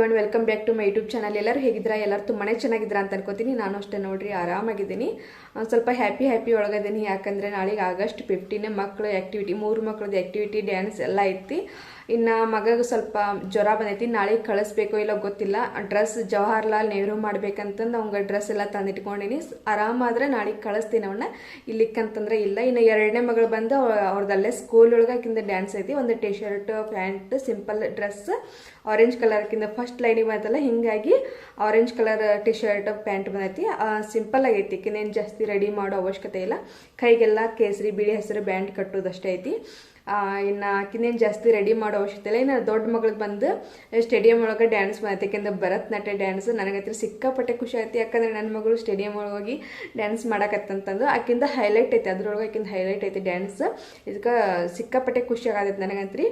Everyone, welcome back to my YouTube channel. ಎಲ್ಲರೂ ಹೇಗಿದ್ದೀರಾ? ಎಲ್ಲರೂ ತುಂಬಾ ಚೆನ್ನಾಗಿದ್ದೀರಾ ಅಂತ ಅನ್ಕೋತೀನಿ. ನಾನು ಅಷ್ಟೇ ನೋಡ್ರಿ, ಆರಾಮಾಗಿದ್ದೀನಿ. ಸ್ವಲ್ಪ ಹ್ಯಾಪಿ ಒಳಗಿದ್ದೀನಿ. ಯಾಕಂದರೆ ನಾಳೆಗೆ ಆಗಸ್ಟ್ 15 ಮಕ್ಕಳು ಆ್ಯಕ್ಟಿವಿಟಿ, 3 ಮಕ್ಕಳದ್ದು ಆ್ಯಕ್ಟಿವಿಟಿ, ಡ್ಯಾನ್ಸ್ ಎಲ್ಲ ಐತಿ. ಇನ್ನು ಮಗಗೆ ಸ್ವಲ್ಪ ಜ್ವರ ಬಂದೈತಿ. ನಾಳೆಗೆ ಕಳಿಸ್ಬೇಕೋ ಇಲ್ಲ ಗೊತ್ತಿಲ್ಲ. ಡ್ರೆಸ್ ಜವಾಹರ್ಲಾಲ್ ನೆಹರು ಮಾಡ್ಬೇಕಂತಂದು ಅವಂಗೆ ಡ್ರೆಸ್ ಎಲ್ಲ ತಂದಿಟ್ಕೊಂಡಿನಿ. ಆರಾಮಾದ್ರೆ ನಾಳೆಗೆ ಕಳಿಸ್ತೀನಿ ಅವನ್ನ. ಇಲ್ಲಿಕ್ಕಂತಂದ್ರೆ ಇಲ್ಲ. ಇನ್ನು 2ನೇ ಮಗಳು ಬಂದು ಅವ್ರದ್ದಲ್ಲೇ ಸ್ಕೂಲ್ ಒಳಗೆ ಆಕಿಂದ ಡ್ಯಾನ್ಸ್ ಐತಿ. ಒಂದು T shirt pant simple dress orange ಕಲರ್ಕಿಂದ ಫಸ್ಟ್ ಲೈನಿಗೆ ಬಂತಲ್ಲ, ಹಿಂಗಾಗಿ orange colour T shirt pant ಬಂದೈತಿ. ಸಿಂಪಲ್ ಆಗೈತಿ. ಇನ್ನೇನು ಜಾಸ್ತಿ ರೆಡಿ ಮಾಡೋ ಅವಶ್ಯಕತೆ ಇಲ್ಲ. ಕೈಗೆಲ್ಲ ಕೇಸರಿ ಬಿಳಿ ಹೆಸರು ಬ್ಯಾಂಡ್ ಕಟ್ಟೋದಷ್ಟೇ ಐತಿ. ಇನ್ನು ಆಕಿನೇನು ಜಾಸ್ತಿ ರೆಡಿ ಮಾಡೋ ಅವಶ್ಯಕತೆ ಇಲ್ಲ. ಇನ್ನು ದೊಡ್ಡ ಮಗಳಿಗೆ ಬಂದು ಸ್ಟೇಡಿಯಂ ಒಳಗೆ ಡ್ಯಾನ್ಸ್ ಮಾಡೈತೆ. ಯಾಕೆಂದ್ರೆ ಭರತನಾಟ್ಯ ಡ್ಯಾನ್ಸ್ ನನಗತ್ರ ಸಿಕ್ಕಾಪಟ್ಟೆ ಖುಷಿ ಆಯ್ತು. ಯಾಕಂದರೆ ನನ್ನ ಮಗಳು ಸ್ಟೇಡಿಯಂ ಒಳಗೆ ಹೋಗಿ ಡ್ಯಾನ್ಸ್ ಮಾಡಕತ್ತಂತಂದು ಆಕಿಂದ ಹೈಲೈಟ್ ಐತೆ. ಅದ್ರೊಳಗೆ ಆಕಿಂದ ಹೈಲೈಟ್ ಐತೆ ಡ್ಯಾನ್ಸ್. ಇದಕ್ಕೆ ಸಿಕ್ಕಾಪಟ್ಟೆ ಖುಷಿ ಆಗತೈತೆ ನನಗಂತ್ರಿ.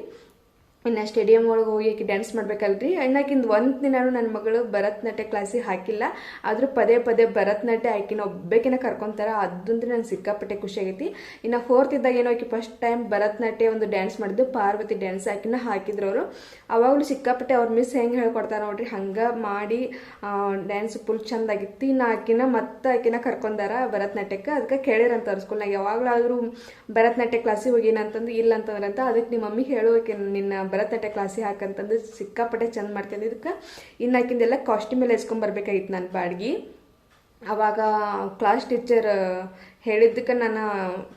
ಇನ್ನು ಸ್ಟೇಡಿಯಂ ಒಳಗೆ ಹೋಗಿ ಆಕೆ ಡ್ಯಾನ್ಸ್ ಮಾಡ್ಬೇಕಲ್ರಿ. ಇನ್ನಾಕಿಂದು ಒಂದು ದಿನಾನು ನನ್ನ ಮಗಳು ಭರತನಾಟ್ಯ ಕ್ಲಾಸಿಗೆ ಹಾಕಿಲ್ಲ. ಆದರೂ ಪದೇ ಭರತನಾಟ್ಯ ಆಕಿನ ಒಬ್ಬಾಕಿನ ಕರ್ಕೊತಾರೆ. ಅದಂದ್ರೆ ನಂಗೆ ಸಿಕ್ಕಾಪಟ್ಟೆ ಖುಷಿ ಆಗೈತಿ. ಇನ್ನು 4th ಇದ್ದಾಗ ಏನೋ ಆಕೆ ಫಸ್ಟ್ ಟೈಮ್ ಭರತನಾಟ್ಯ ಒಂದು ಡ್ಯಾನ್ಸ್ ಮಾಡಿದ್ದು, ಪಾರ್ವತಿ ಡ್ಯಾನ್ಸ್. ಆಕಿನ ಹಾಕಿದ್ರು ಅವರು. ಅವಾಗಲೂ ಸಿಕ್ಕಾಪಟ್ಟೆ ಅವ್ರ ಮಿಸ್ ಹೆಂಗೆ ಹೇಳ್ಕೊಡ್ತಾರೆ ನೋಡ್ರಿ, ಹಂಗೆ ಮಾಡಿ ಡ್ಯಾನ್ಸ್ ಫುಲ್ ಚೆಂದಾಗಿತ್ತು. ಇನ್ನು ಆಕಿನ ಕರ್ಕೊಂಡಾರ ಭರತನಾಟ್ಯಕ್ಕೆ. ಅದಕ್ಕೆ ಕೇಳಿರಂತ ಅವ್ರ ಸ್ಕೂಲ್ನಾಗ ಯಾವಾಗಲಾದರೂ ಭರತನಾಟ್ಯ ಕ್ಲಾಸಿಗೆ ಹೋಗಿನಂತಂದು ಇಲ್ಲ ಅಂತಂದ್ರಂತ. ಅದಕ್ಕೆ ನಿಮ್ಮ ಮಮ್ಮಿಗೆ ಹೇಳೋಕೆ ನಿನ್ನ ಭರತನಾಟ್ಯ ಕ್ಲಾಸಿಗೆ ಹಾಕಂತಂದು ಸಿಕ್ಕಾಪಟ್ಟೆ ಚಂದ ಮಾಡ್ತೀನಿ. ಇದಕ್ಕೆ ಇನ್ನು ಆಕಿಂದೆಲ್ಲ ಕಾಸ್ಟ್ಯೂಮ್ ಎಲ್ಲ ಇಸ್ಕೊಂಬರ್ಬೇಕಾಗಿತ್ತು ನನ್ನ ಬಾಡ್ಗಿ. ಅವಾಗ ಕ್ಲಾಸ್ ಟೀಚರ್ ಹೇಳಿದ್ದಕ್ಕೆ ನಾನು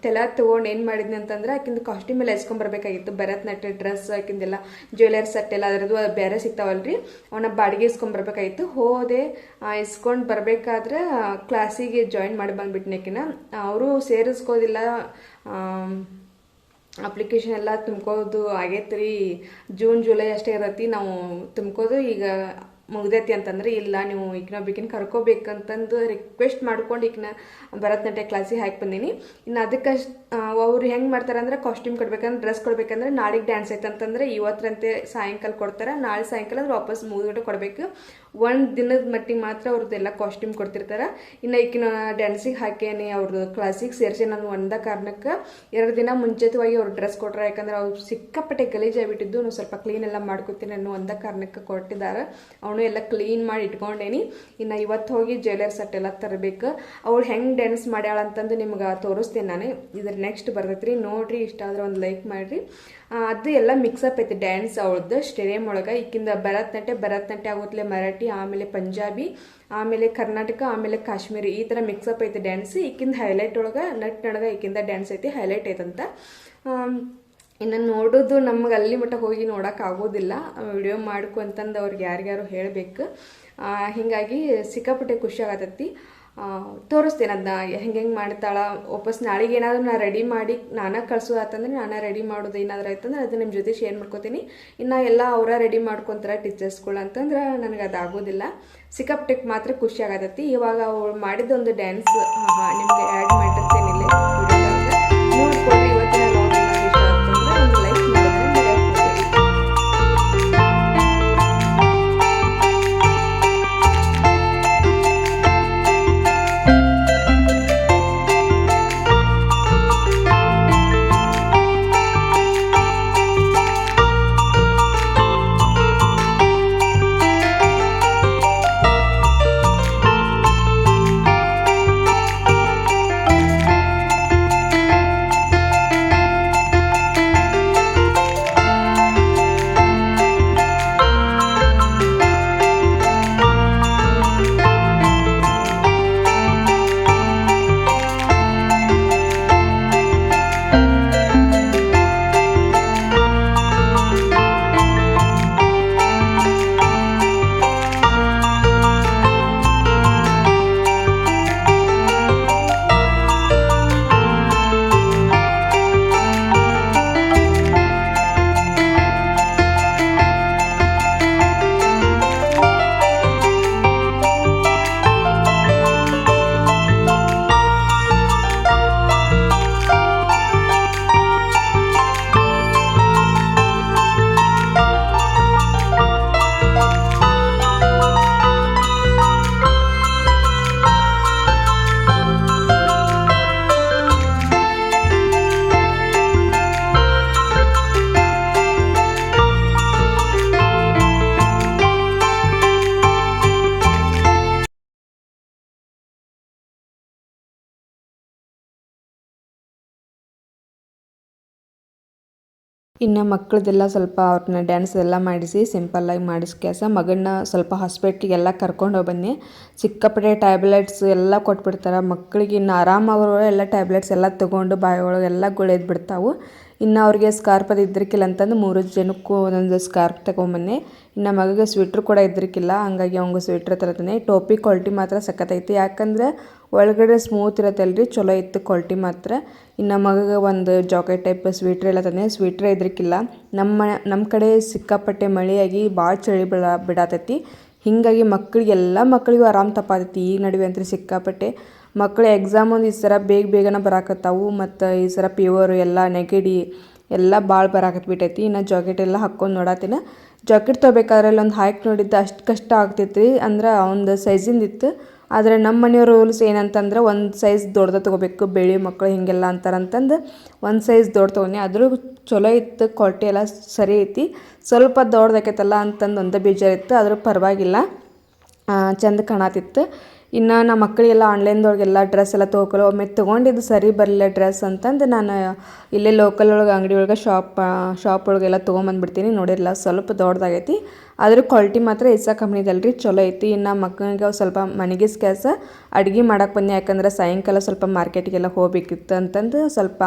ತಲೆ ತೊಗೊಂಡು ಏನು ಮಾಡಿದ್ನಿ ಅಂತಂದ್ರೆ ಆಕಿಂದು ಕಾಸ್ಟ್ಯೂಮ್ ಎಲ್ಲ ಇಸ್ಕೊಂಬರ್ಬೇಕಾಗಿತ್ತು. ಭರತನಾಟ್ಯ ಡ್ರೆಸ್ ಆಕಿಂದೆಲ್ಲ ಜ್ಯುವೆಲರಿ ಸೆಟ್ ಎಲ್ಲ ಅದರದ್ದು ಬೇರೆ ಸಿಗ್ತಾವಲ್ರಿ, ಅವನ್ನ ಬಾಡಿಗೆ ಇಸ್ಕೊಂಬರ್ಬೇಕಾಗಿತ್ತು. ಹೋದೆ, ಇಸ್ಕೊಂಡು ಬರಬೇಕಾದ್ರೆ ಕ್ಲಾಸಿಗೆ ಜಾಯಿನ್ ಮಾಡಿ ಬಂದುಬಿಟ್ನಿ. ಆಕಿನ ಅವರು ಸೇರಿಸ್ಕೋದಿಲ್ಲ, ಅಪ್ಲಿಕೇಶನ್ ಎಲ್ಲ ತುಂಬ್ಕೋದು ಆಗೈತೆ ರೀ. ಜೂನ್ ಜುಲೈ ಅಷ್ಟೇ ಇರತ್ತಿ ನಾವು ತುಂಬ್ಕೋದು. ಈಗ ಮುಗ್ದೈತಿ ಅಂತಂದ್ರೆ ಇಲ್ಲ, ನೀವು ಈಗಿನ ಬೇಕಿನ ಕರ್ಕೋಬೇಕಂತಂದು ರಿಕ್ವೆಸ್ಟ್ ಮಾಡ್ಕೊಂಡು ಈಗಿನ ಭರತನಾಟ್ಯ ಕ್ಲಾಸಿಗೆ ಹಾಕಿ ಬಂದೀನಿ. ಇನ್ನು ಅದಕ್ಕೆ ಅವ್ರು ಹೆಂಗೆ ಮಾಡ್ತಾರೆ ಅಂದ್ರೆ, ಕಾಸ್ಟ್ಯೂಮ್ ಕೊಡ್ಬೇಕಂದ್ರೆ, ಡ್ರೆಸ್ ಕೊಡ್ಬೇಕಂದ್ರೆ ನಾಳೆಗೆ ಡ್ಯಾನ್ಸ್ ಐತೆ ಅಂತಂದ್ರೆ ಇವತ್ತರಂತೆ ಸಾಯಂಕಾಲ ಕೊಡ್ತಾರೆ. ನಾಳೆ ಸಾಯಂಕಾಲ ಅಂದ್ರೆ ವಾಪಸ್ ಮುಗಿದ್ಬಿಟ್ಟು ಕೊಡಬೇಕು. 1 ದಿನದ ಮಟ್ಟಿಗೆ ಮಾತ್ರ ಅವ್ರದ್ದೆಲ್ಲ ಕಾಸ್ಟ್ಯೂಮ್ ಕೊಡ್ತಿರ್ತಾರೆ. ಇನ್ನು ಈಗಿನ ಡ್ಯಾನ್ಸಿಗೆ ಹಾಕೇನಿ, ಅವ್ರದ್ದು ಕ್ಲಾಸಿಗೆ ಸೇರಿಸಿ ನಾನು ಒಂದ ಕಾರಣಕ್ಕೆ 2 ದಿನ ಮುಂಚಿತವಾಗಿ ಅವ್ರು ಡ್ರೆಸ್ ಕೊಟ್ರೆ. ಯಾಕಂದ್ರೆ ಅವ್ರು ಸಿಕ್ಕಾಪಟ್ಟೆ ಗಲೀಜಾಗಿಬಿಟ್ಟಿದ್ದು, ನಾವು ಸ್ವಲ್ಪ ಕ್ಲೀನ್ ಎಲ್ಲ ಮಾಡ್ಕೊತೀನಿ ಅನ್ನೋ ಒಂದ ಕಾರಣಕ್ಕೆ ಕೊಟ್ಟಿದ್ದಾರೆ. ಅವನು ಎಲ್ಲ ಕ್ಲೀನ್ ಮಾಡಿ ಇಟ್ಕೊಂಡೇನಿ. ಇನ್ನು ಇವತ್ತು ಹೋಗಿ ಜ್ಯುವೆಲರಿ ಸೆಟ್ ಎಲ್ಲ ತರಬೇಕು. ಅವಳು ಹೆಂಗೆ ಡ್ಯಾನ್ಸ್ ಮಾಡ್ಯಾಳ ಅಂತಂದು ನಿಮ್ಗೆ ತೋರಿಸ್ತೀನಿ ನಾನು. ಇದ್ರ ನೆಕ್ಸ್ಟ್ ಬರ್ತೈತೆ ರೀ, ನೋಡಿರಿ. ಇಷ್ಟ ಆದ್ರೆ ಒಂದು ಲೈಕ್ ಮಾಡಿರಿ. ಅದು ಎಲ್ಲ ಮಿಕ್ಸಪ್ ಐತೆ ಡ್ಯಾನ್ಸ್ ಅವಳದ್ದು ಸ್ಟೇಡಿಯಂ ಒಳಗೆ. ಈಕಿಂದ ಭರತನಾಟ್ಯ ಆಗೋತ್ಲೆ ಮರಾಠಿ, ಆಮೇಲೆ ಪಂಜಾಬಿ, ಆಮೇಲೆ ಕರ್ನಾಟಕ, ಆಮೇಲೆ ಕಾಶ್ಮೀರಿ, ಈ ಥರ ಮಿಕ್ಸಪ್ ಐತೆ ಡ್ಯಾನ್ಸ್. ಈಕಿಂದ ಹೈಲೈಟ್ ಒಳಗೆ ನಟ್ನೊಳಗೆ ಈಕಿಂದ ಡ್ಯಾನ್ಸ್ ಐತಿ, ಹೈಲೈಟ್ ಐತಂತ. ಇನ್ನು ನೋಡೋದು ನಮ್ಗೆ ಅಲ್ಲಿ ಮಟ್ಟ ಹೋಗಿ ನೋಡೋಕ್ಕಾಗೋದಿಲ್ಲ, ವಿಡಿಯೋ ಮಾಡ್ಕೊ ಅಂತಂದು ಅವ್ರಿಗೆ ಯಾರಿಗಾರು ಹೇಳಬೇಕು. ಹೀಗಾಗಿ ಸಿಕ್ಕಾಪಟ್ಟೆ ಖುಷಿ ಆಗತೈತಿ. ತೋರಿಸ್ತೇನೆ ಅದನ್ನ ಹೆಂಗೆ ಮಾಡ್ತಾಳ. ವಾಪಸ್ ನಾಳೆಗೆ ಏನಾದರೂ ನಾನು ರೆಡಿ ಮಾಡಿ ನಾನು ಕಳ್ಸೋದಾತಂದ್ರೆ, ನಾನು ರೆಡಿ ಮಾಡೋದು ಏನಾದರೂ ಆಯ್ತಂದ್ರೆ ಅದು ನಿಮ್ಮ ಜೊತೆ ಶೇರ್ ಮಾಡ್ಕೋತೀನಿ. ಇನ್ನು ಎಲ್ಲ ಅವರ ರೆಡಿ ಮಾಡ್ಕೊತಾರೆ ಟೀಚರ್ಸ್ಗಳು ಅಂತಂದ್ರೆ ನನಗೆ ಅದಾಗೋದಿಲ್ಲ. ಸಿಕ್ಕಾಪಟ್ಟೆ ಮಾತ್ರ ಖುಷಿ ಆಗತೈತಿ. ಇವಾಗ ಅವಳು ಮಾಡಿದ್ದೊಂದು ಡ್ಯಾನ್ಸ್ ನಿಮಗೆ ಆ್ಯಡ್ ಮಾಡಿರ್ತೇನೆ ಇಲ್ಲಿ ವಿಡಿಯೋದಾಗ, ನೋಡ್ಕೊಡ್ರಿ. ಇವತ್ತಿನ ಲಾಗ್ ಇಷ್ಟ ಆಗ್ತಂದ್ರೆ ಒಂದು ಲೈಕ್ ಮಾಡಿದ್ರೆ ಇನ್ನು ಮಕ್ಕಳದೆಲ್ಲ ಸ್ವಲ್ಪ ಅವ್ರನ್ನ ಡ್ಯಾನ್ಸ್ ಎಲ್ಲ ಮಾಡಿಸಿ ಸಿಂಪಲ್ಲಾಗಿ ಮಾಡಿಸ್ಕ್ಯಾಸ ಮಗನ್ನ ಸ್ವಲ್ಪ ಹಾಸ್ಪಿಟ್ಲಿಗೆಲ್ಲ ಕರ್ಕೊಂಡು ಹೋಗಿ ಬನ್ನಿ. ಸಿಕ್ಕಾಪಟ್ಟೆ ಟ್ಯಾಬ್ಲೆಟ್ಸ್ ಎಲ್ಲ ಕೊಟ್ಬಿಡ್ತಾರೆ ಮಕ್ಕಳಿಗೆ. ಇನ್ನು ಆರಾಮಾಗಿರೋ ಎಲ್ಲ ಟ್ಯಾಬ್ಲೆಟ್ಸ್ ಎಲ್ಲ ತೊಗೊಂಡು ಬಾಯಿ ಒಳಗೆ ಎಲ್ಲ ಗುಳೆದು ಬಿಡ್ತಾವೆ. ಇನ್ನು ಅವ್ರಿಗೆ ಸ್ಕಾರ್ಪ್ ಅದು ಇದ್ರಿಕಿಲ್ಲ ಅಂತಂದು 3 ಜನಕ್ಕೂ ಒಂದೊಂದು ಸ್ಕಾರ್ಪ್ ತೊಗೊಂಬನ್ನಿ. ಇನ್ನು ಮಗಗೆ ಸ್ವೆಟ್ರ್ ಕೂಡ ಇದ್ರಿಕಿಲ್ಲ, ಹಂಗಾಗಿ ಅವಂಗೆ ಸ್ವೆಟ್ರ್ ತರತಾನೆ. ಟೋಪಿ ಕ್ವಾಲಿಟಿ ಮಾತ್ರ ಸಖತ್ತೈತಿ, ಯಾಕಂದ್ರೆ ಒಳಗಡೆ ಸ್ಮೂತ್ ಇರತ್ತಲ್ರಿ, ಚಲೋ ಇತ್ತು ಕ್ವಾಲಿಟಿ ಮಾತ್ರ. ಇನ್ನು ಮಗಗೆ ಒಂದು ಜಾಕೆಟ್ ಟೈಪ್ ಸ್ವೆಟ್ರ್ ಎಲ್ಲ ತಂದೆ. ಸ್ವೆಟ್ರ್ ಇದ್ರಿಕಿಲ್ಲ. ನಮ್ಮ ಕಡೆ ಸಿಕ್ಕಾಪಟ್ಟೆ ಮಳೆಯಾಗಿ ಭಾಳ ಚಳಿ ಬಿಡತೈತಿ. ಹೀಗಾಗಿ ಮಕ್ಕಳಿಗೂ ಆರಾಮ್ ತಪ್ಪಾತೈತಿ. ಈ ನಡುವೆ ಅಂತೂ ಸಿಕ್ಕಾಪಟ್ಟೆ ಮಕ್ಕಳು ಎಕ್ಸಾಮ್ ಒಂದು ಈ ಸಲ ಬೇಗನೆ ಬರಾಕತ್ತಾವು. ಮತ್ತು ಈ ಸಲ ಫೀವರು ಎಲ್ಲ ನೆಗಡಿ ಎಲ್ಲ ಭಾಳ ಬರಾಕತ್ಬಿಟ್ಟೈತಿ. ಇನ್ನು ಜಾಕೆಟ್ ಎಲ್ಲ ಹಾಕ್ಕೊಂಡು ನೋಡತ್ತೀನಿ. ಜಾಕೆಟ್ ತೊಗೋಬೇಕಾದ್ರೆ ಒಂದು ಹಾಕಿ ನೋಡಿದ್ದು ಅಷ್ಟು ಕಷ್ಟ ಆಗ್ತೈತಿ, ಅಂದ್ರೆ ಒಂದು ಸೈಜಿಂದ ಇತ್ತು. ಆದರೆ ನಮ್ಮ ಮನೆಯವ್ರ ರೂಲ್ಸ್ ಏನಂತಂದ್ರೆ ಒಂದು ಸೈಜ್ ದೊಡ್ಡದು ತೊಗೋಬೇಕು, ಬೆಳಿ ಮಕ್ಕಳು ಹೀಗೆಲ್ಲ ಅಂತಾರಂತಂದು ಒಂದು ಸೈಜ್ ದೊಡ್ಡ ತೊಗೊಂಡು. ಆದರೂ ಚಲೋ ಇತ್ತು, ಕ್ವಾಲಿಟಿ ಎಲ್ಲ ಸರಿ ಐತಿ. ಸ್ವಲ್ಪ ದೊಡ್ಡದಾಕೈತಲ್ಲ ಅಂತಂದು ಒಂದು ಬೇಜಾರಿತ್ತು, ಆದರೂ ಪರವಾಗಿಲ್ಲ, ಚೆಂದ ಕಾಣತಿತ್ತು. ಇನ್ನು ನಮ್ಮ ಮಕ್ಕಳಿಗೆಲ್ಲ ಆನ್ಲೈನ್ದೊಳಗೆಲ್ಲ ಡ್ರೆಸ್ ಎಲ್ಲ ತೊಗೊಳ್ಳೋ ಒಮ್ಮೆ ತೊಗೊಂಡಿದ್ದು ಸರಿ ಬರಲಿಲ್ಲ ಡ್ರೆಸ್ ಅಂತಂದು ನಾನು ಇಲ್ಲೇ ಲೋಕಲ್ ಒಳಗೆ ಅಂಗಡಿ ಒಳಗೆ ಶಾಪ್ ಒಳಗೆಲ್ಲ ತೊಗೊಂಬಂದ್ಬಿಡ್ತೀನಿ. ನೋಡಿರಲ್ಲ ಸ್ವಲ್ಪ ದೊಡ್ಡದಾಗೈತಿ, ಆದರೂ ಕ್ವಾಲಿಟಿ ಮಾತ್ರ ಇಸಾ ಕಂಪ್ನಿದಲ್ರಿ, ಚಲೋ ಐತಿ. ಇನ್ನು ಮಕ್ಕಳಿಗೆ ಸ್ವಲ್ಪ ಮನೆಗಿಸ್ ಕೆಲಸ ಅಡುಗೆ ಮಾಡಕ್ಕೆ ಬಂದೆ, ಯಾಕಂದ್ರೆ ಸಾಯಂಕಾಲ ಸ್ವಲ್ಪ ಮಾರ್ಕೆಟಿಗೆಲ್ಲ ಹೋಗ್ಬೇಕಿತ್ತು ಅಂತಂದು ಸ್ವಲ್ಪ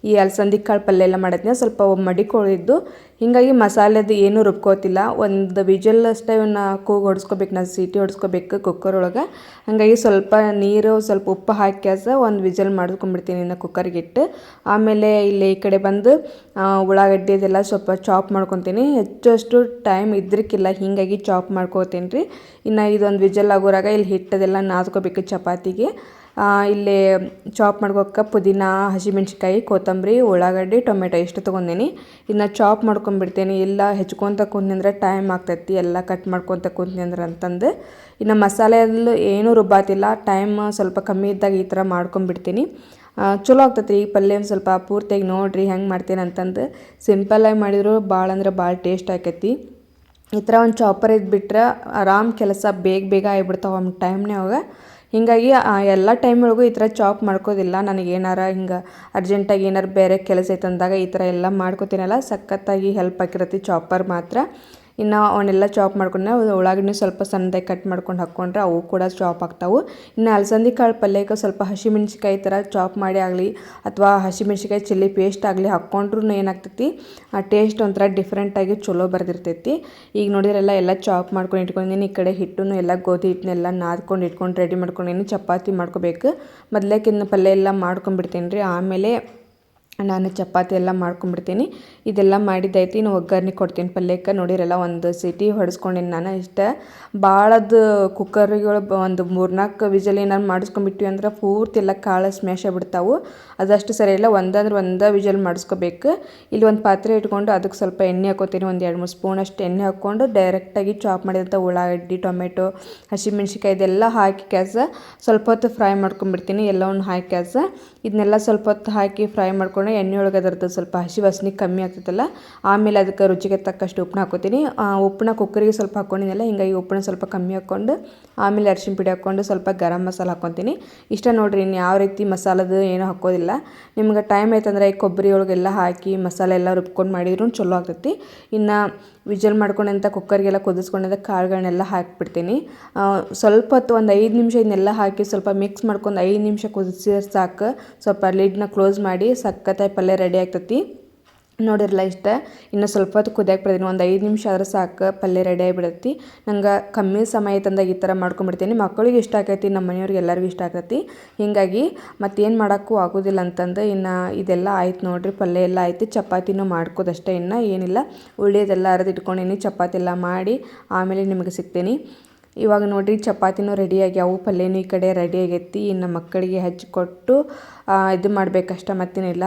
ಈ ಅಲಸಂದಿ ಕಾಳು ಪಲ್ಯ ಎಲ್ಲ ಮಾಡಿದ್ನೆ. ಸ್ವಲ್ಪ ಮಡಿಕೊಳ್ಳಿದ್ದು, ಹೀಗಾಗಿ ಮಸಾಲೆದು ಏನೂ ರುಬ್ಕೋತಿಲ್ಲ. ಒಂದು ವಿಜಲ್ ಅಷ್ಟೇ ಇವನ್ನ ಕೂಗು ಹೊಡ್ಸ್ಕೊಬೇಕು, ನಾನು ಸೀಟಿ ಹೊಡ್ಸ್ಕೊಬೇಕು ಕುಕ್ಕರ್ ಒಳಗೆ. ಹಾಗಾಗಿ ಸ್ವಲ್ಪ ನೀರು ಸ್ವಲ್ಪ ಉಪ್ಪು ಹಾಕಿ ಒಂದು ವಿಜಲ್ ಮಾಡ್ಕೊಂಡ್ಬಿಡ್ತೀನಿ ಇನ್ನು ಕುಕ್ಕರ್ಗೆ ಇಟ್ಟು. ಆಮೇಲೆ ಇಲ್ಲಿ ಈ ಕಡೆ ಬಂದು ಉಳ್ಳಾಗಡ್ಡಿ ಅದೆಲ್ಲ ಸ್ವಲ್ಪ ಚಾಪ್ ಮಾಡ್ಕೊತೀನಿ. ಹೆಚ್ಚು ಟೈಮ್ ಇದ್ರಿಕಿಲ್ಲ, ಹೀಗಾಗಿ ಚಾಪ್ ಮಾಡ್ಕೋತೀನಿ ರೀ. ಇನ್ನು ಇದೊಂದು ವಿಜಲ್ ಆಗೋರಾಗ ಇಲ್ಲಿ ಹಿಟ್ಟದೆಲ್ಲ ನಾದ್ಕೋಬೇಕು ಚಪಾತಿಗೆ. ಇಲ್ಲಿ ಚಾಪ್ ಮಾಡ್ಕೋಕೆ ಪುದೀನ, ಹಸಿಮೆಣ್ಸಿಕಾಯಿ, ಕೊತ್ತಂಬರಿ, ಉಳ್ಳಾಗಡ್ಡಿ, ಟೊಮೆಟೊ ಇಷ್ಟು ತೊಗೊಂಡಿನಿ. ಇನ್ನು ಚಾಪ್ ಮಾಡ್ಕೊಂಡ್ಬಿಡ್ತೀನಿ. ಎಲ್ಲ ಹೆಚ್ಕೊತ ಕುಂತಂದ್ರೆ ಟೈಮ್ ಆಗ್ತೈತಿ, ಎಲ್ಲ ಕಟ್ ಮಾಡ್ಕೊತ ಕುಂತಂದ್ರೆ ಅಂತಂದು. ಇನ್ನು ಮಸಾಲೆಯಲ್ಲೂ ಏನೂ ರುಬ್ಬಾತಿಲ್ಲ, ಟೈಮ್ ಸ್ವಲ್ಪ ಕಮ್ಮಿ ಇದ್ದಾಗ ಈ ಥರ ಮಾಡ್ಕೊಂಡ್ಬಿಡ್ತೀನಿ. ಚಲೋ ಆಗ್ತೈತಿ. ಈ ಪಲ್ಯ ಒಂದು ಸ್ವಲ್ಪ ಪೂರ್ತಿಯಾಗಿ ನೋಡಿರಿ ಹೆಂಗೆ ಮಾಡ್ತೀನಿ ಅಂತಂದು. ಸಿಂಪಲ್ಲಾಗಿ ಮಾಡಿದ್ರು ಭಾಳ ಅಂದ್ರೆ ಭಾಳ ಟೇಸ್ಟ್ ಆಕೈತಿ. ಈ ಥರ ಒಂದು ಚಾಪರ್ ಇದ್ಬಿಟ್ರೆ ಆರಾಮ್ ಕೆಲಸ ಬೇಗ ಆಗಿಬಿಡ್ತಾವೆ ಒಂದು ಟೈಮ್ನಾಗ. ಹೀಗಾಗಿ ಎಲ್ಲ ಟೈಮ್ ಒಳಗೂ ಈ ಥರ ಚಾಪ್ ಮಾಡ್ಕೋದಿಲ್ಲ. ನನಗೇನಾರ ಹಿಂಗೆ ಅರ್ಜೆಂಟಾಗಿ ಏನಾರು ಬೇರೆ ಕೆಲಸ ಐತೆ ಅಂದಾಗ ಈ ಥರ ಎಲ್ಲ ಮಾಡ್ಕೋತೀನಲ್ಲ, ಸಖತ್ತಾಗಿ ಹೆಲ್ಪ್ ಆಗಿರತ್ತೆ ಚಾಪರ್ ಮಾತ್ರ. ಇನ್ನು ಅವನ್ನೆಲ್ಲ ಚಾಪ್ ಮಾಡ್ಕೊಂಡೆ. ಉಳ್ಳಾಗಡ್ಡಿ ಸ್ವಲ್ಪ ಸಣ್ಣದಾಗಿ ಕಟ್ ಮಾಡ್ಕೊಂಡು ಹಾಕ್ಕೊಂಡ್ರೆ ಅವು ಕೂಡ ಚಾಪ್ ಆಗ್ತಾವೆ. ಇನ್ನು ಅಲಸಂದಿ ಕಾಳು ಪಲ್ಯಕ್ಕೆ ಸ್ವಲ್ಪ ಹಸಿಮೆಣ್ಸಿಕಾಯಿ ಥರ ಚಾಪ್ ಮಾಡಿ ಆಗಲಿ ಅಥವಾ ಹಸಿಮೆಣ್ಸಿಕಾಯಿ ಚಿಲ್ಲಿ ಪೇಸ್ಟ್ ಆಗಲಿ ಹಾಕ್ಕೊಂಡ್ರೂ ಏನಾಗ್ತೈತಿ, ಆ ಟೇಸ್ಟ್ ಒಂಥರ ಡಿಫ್ರೆಂಟಾಗಿ ಚಲೋ ಬರ್ದಿರ್ತೈತಿ. ಈಗ ನೋಡಿದ್ರೆಲ್ಲ ಎಲ್ಲ ಚಾಪ್ ಮಾಡ್ಕೊಂಡು ಇಟ್ಕೊಂಡಿದ್ದೀನಿ. ಈ ಕಡೆ ಹಿಟ್ಟನ್ನು ಎಲ್ಲ ಗೋಧಿ ಹಿಟ್ಟನ್ನೆಲ್ಲ ನಾದ್ಕೊಂಡು ಇಟ್ಕೊಂಡು ರೆಡಿ ಮಾಡ್ಕೊಂಡಿನಿ. ಚಪಾತಿ ಮಾಡ್ಕೋಬೇಕು. ಮೊದಲೇಕಿನ್ನು ಪಲ್ಯ ಎಲ್ಲ ಮಾಡ್ಕೊಂಡ್ಬಿಡ್ತೀನಿ ರೀ, ಆಮೇಲೆ ನಾನು ಚಪಾತಿ ಎಲ್ಲ ಮಾಡ್ಕೊಂಡ್ಬಿಡ್ತೀನಿ. ಇದೆಲ್ಲ ಮಾಡಿದ್ದೈತಿ. ಇನ್ನು ಒಗ್ಗರಣೆ ಕೊಡ್ತೀನಿ ಪಲ್ಯಕ್ಕೆ. ನೋಡಿರಲ್ಲ ಒಂದು ಸಿಟಿ ಹೊಡೆಸ್ಕೊಂಡಿನಿ ನಾನು. ಇಷ್ಟ ಭಾಳದು ಕುಕ್ಕರ್ಗಳು ಒಂದು 3-4 ವಿಜಲ್ ಏನಾರು ಮಾಡಿಸ್ಕೊಂಡ್ಬಿಟ್ವಿ ಅಂದ್ರೆ ಪೂರ್ತಿ ಎಲ್ಲ ಕಾಳು ಸ್ಮ್ಯಾಶ್ ಆಗಿಬಿಡ್ತಾವೆ. ಅದಷ್ಟು ಸರಿ ಇಲ್ಲ, ಒಂದೇ ವಿಜಲ್ ಮಾಡಿಸ್ಕೋಬೇಕು. ಇಲ್ಲಿ ಒಂದು ಪಾತ್ರೆ ಇಟ್ಕೊಂಡು ಅದಕ್ಕೆ ಸ್ವಲ್ಪ ಎಣ್ಣೆ ಹಾಕೋತೀನಿ. ಒಂದು 2-3 ಸ್ಪೂನ್ ಅಷ್ಟು ಎಣ್ಣೆ ಹಾಕ್ಕೊಂಡು ಡೈರೆಕ್ಟಾಗಿ ಚಾಪ್ ಮಾಡಿದಂಥ ಉಳ್ಳಾಗಡ್ಡಿ, ಟೊಮೆಟೊ, ಹಸಿಮೆಣ್ಸಿಕಾಯಿ ಇದೆಲ್ಲ ಹಾಕಿ ಸ್ವಲ್ಪ ಹೊತ್ತು ಫ್ರೈ ಮಾಡ್ಕೊಂಡ್ಬಿಡ್ತೀನಿ. ಎಲ್ಲವನ್ನು ಹಾಕಿ ಇದನ್ನೆಲ್ಲ ಸ್ವಲ್ಪ ಹೊತ್ತು ಹಾಕಿ ಫ್ರೈ ಮಾಡ್ಕೊಂಡು ಎಣ್ಣೆ ಒಳಗೆ ಅದರದ್ದು ಸ್ವಲ್ಪ ಹಸಿ ವಾಸನೆ ಕಮ್ಮಿ ಆಗ್ತೈತಲ್ಲ, ಆಮೇಲೆ ಅದಕ್ಕೆ ರುಚಿಗೆ ತಕ್ಕಷ್ಟು ಉಪ್ಪನ್ನ ಹಾಕೋತೀನಿ. ಉಪ್ಪನ್ನ ಕುಕ್ಕರಿಗೆ ಸ್ವಲ್ಪ ಹಾಕ್ಕೊಂಡಿದ್ದೆಲ್ಲ, ಹೀಗಾಗಿ ಉಪ್ಪನ್ನ ಸ್ವಲ್ಪ ಕಮ್ಮಿ ಹಾಕ್ಕೊಂಡು ಆಮೇಲೆ ಅರಿಶಿನ ಪುಡಿ ಹಾಕ್ಕೊಂಡು ಸ್ವಲ್ಪ ಗರಂ ಮಸಾಲ ಹಾಕ್ಕೊತೀನಿ. ಇಷ್ಟ ನೋಡಿರಿ, ಇನ್ನು ಯಾವ ರೀತಿ ಮಸಾಲದು ಏನೂ ಹಾಕೋದಿಲ್ಲ. ನಿಮ್ಗೆ ಟೈಮ್ ಆಯ್ತಂದ್ರೆ ಈ ಕೊಬ್ಬರಿ ಒಳಗೆಲ್ಲ ಹಾಕಿ ಮಸಾಲೆ ಎಲ್ಲ ರುಬ್ಕೊಂಡು ಮಾಡಿದ್ರು ಚಲೋ ಆಗ್ತೈತಿ. ಇನ್ನು ವಿಜಲ್ ಮಾಡ್ಕೊಂಡಂಥ ಕುಕ್ಕರ್ಗೆಲ್ಲ ಕುದಿಸ್ಕೊಂಡಂಥ ಕಾಳುಗಳನ್ನೆಲ್ಲ ಹಾಕಿಬಿಡ್ತೀನಿ. ಸ್ವಲ್ಪ ಹೊತ್ತು ಒಂದು 5 ನಿಮಿಷ ಇದನ್ನೆಲ್ಲ ಹಾಕಿ ಸ್ವಲ್ಪ ಮಿಕ್ಸ್ ಮಾಡ್ಕೊಂಡು 5 ನಿಮಿಷ ಕುದಿಸಿದ್ರೆ ಸಾಕು. ಸ್ವಲ್ಪ ಲಿಡ್ನ ಕ್ಲೋಸ್ ಮಾಡಿ ಸಖತ್ತಾಗಿ ಪಲ್ಯ ರೆಡಿ ಆಗ್ತೈತಿ. ನೋಡಿರಲ್ಲ ಇಷ್ಟ. ಇನ್ನು ಸ್ವಲ್ಪ ಹೊತ್ತು ಕುದಿಯಾಕೆ ಬಿಡ್ತೀನಿ. ಒಂದು 5 ನಿಮಿಷ ಆದ್ರೆ ಸಾಕು, ಪಲ್ಯ ರೆಡಿ ಆಗಿಬಿಡತ್ತಿ. ನಂಗೆ ಕಮ್ಮಿ ಸಮಯ ತಂದಾಗ ಈ ಥರ ಮಾಡ್ಕೊಂಡ್ಬಿಡ್ತೀನಿ. ಮಕ್ಕಳಿಗೆ ಇಷ್ಟ ಆಕೈತಿ, ನಮ್ಮ ಮನೆಯವ್ರಿಗೆ ಎಲ್ಲರಿಗೂ ಇಷ್ಟ ಆಕೈತಿ. ಹೀಗಾಗಿ ಮತ್ತೇನು ಮಾಡೋಕ್ಕೂ ಆಗೋದಿಲ್ಲ ಅಂತಂದು ಇನ್ನು ಇದೆಲ್ಲ ಆಯ್ತು ನೋಡಿರಿ, ಪಲ್ಯ ಎಲ್ಲ ಆಯ್ತು. ಚಪಾತಿನೂ ಮಾಡ್ಕೋದಷ್ಟೇ, ಇನ್ನು ಏನಿಲ್ಲ. ಉಳ್ಳಿದೆಲ್ಲ ಅರೆದು ಇಟ್ಕೊಂಡಿನಿ. ಚಪಾತಿ ಎಲ್ಲ ಮಾಡಿ ಆಮೇಲೆ ನಿಮಗೆ ಸಿಗ್ತೀನಿ. ಇವಾಗ ನೋಡಿರಿ ಚಪಾತಿನೂ ರೆಡಿಯಾಗ್ಯಾವು, ಪಲ್ಯನೂ ಈ ಕಡೆ ರೆಡಿ ಆಗೈತಿ. ಇನ್ನು ಮಕ್ಕಳಿಗೆ ಹಚ್ಚಿಕೊಟ್ಟು ಇದು ಮಾಡಬೇಕಷ್ಟ, ಮತ್ತೇನಿಲ್ಲ.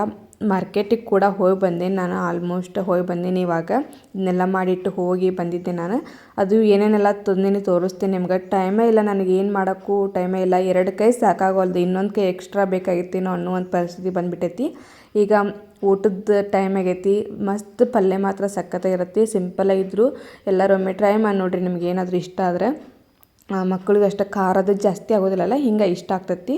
ಮಾರ್ಕೆಟಿಗೆ ಕೂಡ ಹೋಗಿ ಬಂದೆ ನಾನು, ಆಲ್ಮೋಸ್ಟ್ ಹೋಗಿ ಬಂದೀನಿ. ಇವಾಗ ಇದನ್ನೆಲ್ಲ ಮಾಡಿಟ್ಟು ಹೋಗಿ ಬಂದಿದ್ದೆ ನಾನು. ಅದು ಏನೇನೆಲ್ಲ ತಂದಿನಿ ತೋರಿಸ್ತೀನಿ ನಿಮ್ಗೆ. ಟೈಮೇ ಇಲ್ಲ ನನಗೆ, ಏನು ಮಾಡೋಕ್ಕೂ ಟೈಮೇ ಇಲ್ಲ. 2 ಕೈ ಸಾಕಾಗೋಲ್ದು, ಇನ್ನೊಂದು ಕೈ ಎಕ್ಸ್ಟ್ರಾ ಬೇಕಾಗಿತ್ತೇನೋ ಅನ್ನೋ ಒಂದು ಪರಿಸ್ಥಿತಿ ಬಂದುಬಿಟ್ಟೈತಿ. ಈಗ ಊಟದ ಟೈಮ್ ಆಗೈತಿ. ಮಸ್ತ್ ಪಲ್ಯ ಮಾತ್ರ ಸಖತ್ತಾಗಿರುತ್ತೆ. ಸಿಂಪಲಾಗಿದ್ರು ಎಲ್ಲರೂ ಒಮ್ಮೆ ಟ್ರೈ ಮಾಡಿ ನೋಡಿರಿ, ನಿಮ್ಗೆ ಏನಾದರೂ ಇಷ್ಟ ಆದರೆ. ಮಕ್ಕಳಿಗೆ ಅಷ್ಟು ಖಾರದ ಜಾಸ್ತಿ ಆಗೋದಿಲ್ಲಲ್ಲ, ಹಿಂಗೆ ಇಷ್ಟ ಆಗ್ತೈತಿ.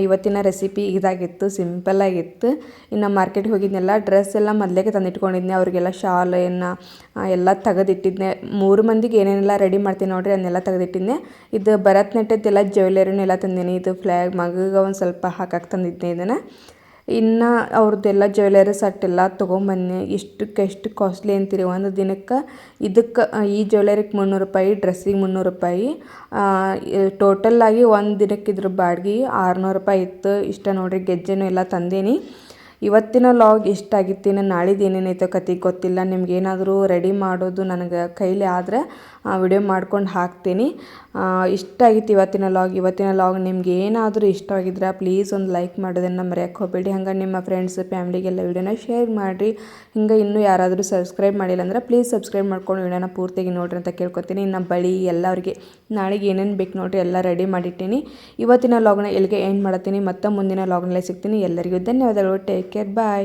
ಇವತ್ತಿನ ರೆಸಿಪಿ ಇದಾಗಿತ್ತು, ಸಿಂಪಲ್ಲಾಗಿತ್ತು. ಇನ್ನು ಮಾರ್ಕೆಟ್ಗೆ ಹೋಗಿದ್ನೆಲ್ಲ ಡ್ರೆಸ್ ಎಲ್ಲ ಮೊದಲೇ ತಂದಿಟ್ಕೊಂಡಿದ್ದೆ. ಅವ್ರಿಗೆಲ್ಲ ಶಾಲ್ ಎಲ್ಲ ತೆಗೆದಿಟ್ಟಿದ್ದೆ. 3 ಮಂದಿಗೆ ಏನೇನೆಲ್ಲ ರೆಡಿ ಮಾಡ್ತೀನಿ ನೋಡಿರಿ ಅದನ್ನೆಲ್ಲ ತೆಗೆದಿಟ್ಟಿದ್ದೆ. ಇದು ಭರತನಾಟ್ಯದ್ದೆಲ್ಲ ಜ್ಯುವೆಲರಿನೆಲ್ಲ ತಂದೇನಿ. ಇದು ಫ್ಲ್ಯಾಗ್ ಮಗಗೆ ಒಂದು ಸ್ವಲ್ಪ ಹಾಕಕ್ಕೆ ತಂದಿದ್ದೆ ಇದನ್ನು. ಇನ್ನು ಅವ್ರದ್ದೆಲ್ಲ ಜ್ಯುವೆಲರಿ ಸೆಟ್ ಎಲ್ಲ ತೊಗೊಂಬನ್ನಿ. ಎಷ್ಟು ಕಾಸ್ಟ್ಲಿ ಅಂತೀರಿ ಒಂದು ದಿನಕ್ಕೆ. ಇದಕ್ಕೆ ಈ ಜ್ಯುವೆಲರಿಗೆ 300 ರೂಪಾಯಿ, ಡ್ರೆಸ್ಸಿಗೆ 300 ರೂಪಾಯಿ, ಟೋಟಲ್ಲಾಗಿ ಒಂದು ದಿನಕ್ಕೆ ಇದ್ರ ಬಾಡ್ಗೆ 600 ರೂಪಾಯಿ ಇತ್ತು. ಇಷ್ಟ ನೋಡಿರಿ, ಗೆಜ್ಜೆನೂ ಎಲ್ಲ ತಂದೇನಿ. ಇವತ್ತಿನ ಲಾಗ್ ಇಷ್ಟ ಆಗಿತ್ತು. ಇನ್ನು ನಾಳಿದ್ದು ಏನೇನೈತೋ ಕತೆ ಗೊತ್ತಿಲ್ಲ. ನಿಮ್ಗೇನಾದರೂ ರೆಡಿ ಮಾಡೋದು ನನಗೆ ಕೈಲಿ ಆದರೆ ವಿಡಿಯೋ ಮಾಡ್ಕೊಂಡು ಹಾಕ್ತೀನಿ. ಇಷ್ಟ ಆಗಿತ್ತು ಇವತ್ತಿನ ಲಾಗ್. ನಿಮ್ಗೆ ಏನಾದರೂ ಇಷ್ಟವಾಗಿದ್ರೆ ಪ್ಲೀಸ್ ಒಂದು ಲೈಕ್ ಮಾಡೋದನ್ನು ಮರೆಯೋಕ್ಕೆ ಹೋಗಬೇಡಿ. ಹಂಗೆ ನಿಮ್ಮ ಫ್ರೆಂಡ್ಸ್ ಫ್ಯಾಮ್ಲಿಗೆಲ್ಲ ವಿಡಿಯೋನ ಶೇರ್ ಮಾಡಿರಿ. ಹಿಂಗೆ ಇನ್ನೂ ಯಾರಾದರೂ ಸಬ್ಸ್ಕ್ರೈಬ್ ಮಾಡಿಲ್ಲ ಅಂದ್ರೆ ಪ್ಲೀಸ್ ಸಬ್ಸ್ಕ್ರೈಬ್ ಮಾಡ್ಕೊಂಡು ವಿಡಿಯೋನ ಪೂರ್ತಿಯಾಗಿ ನೋಡ್ರಿ ಅಂತ ಕೇಳ್ಕೊತೀನಿ. ಇನ್ನು ಬಳಿ ಎಲ್ಲ ಅವ್ರಿಗೆ ನಾಳೆಗೆ ಏನೇನು ಬೇಕು ನೋಡಿರಿ ಎಲ್ಲ ರೆಡಿ ಮಾಡಿಟ್ಟೀನಿ. ಇವತ್ತಿನ ಲಾಗ್ನ ಎಲ್ಲಿಗೆ ಎಂಡ್ ಮಾಡ್ತೀನಿ. ಮತ್ತೆ ಮುಂದಿನ ಲಾಗ್ನಲ್ಲೇ ಸಿಗ್ತೀನಿ. ಎಲ್ಲರಿಗೂ ಧನ್ಯವಾದಗಳು. ಟೇಕ್ ಕೇರ್, ಬಾಯ್.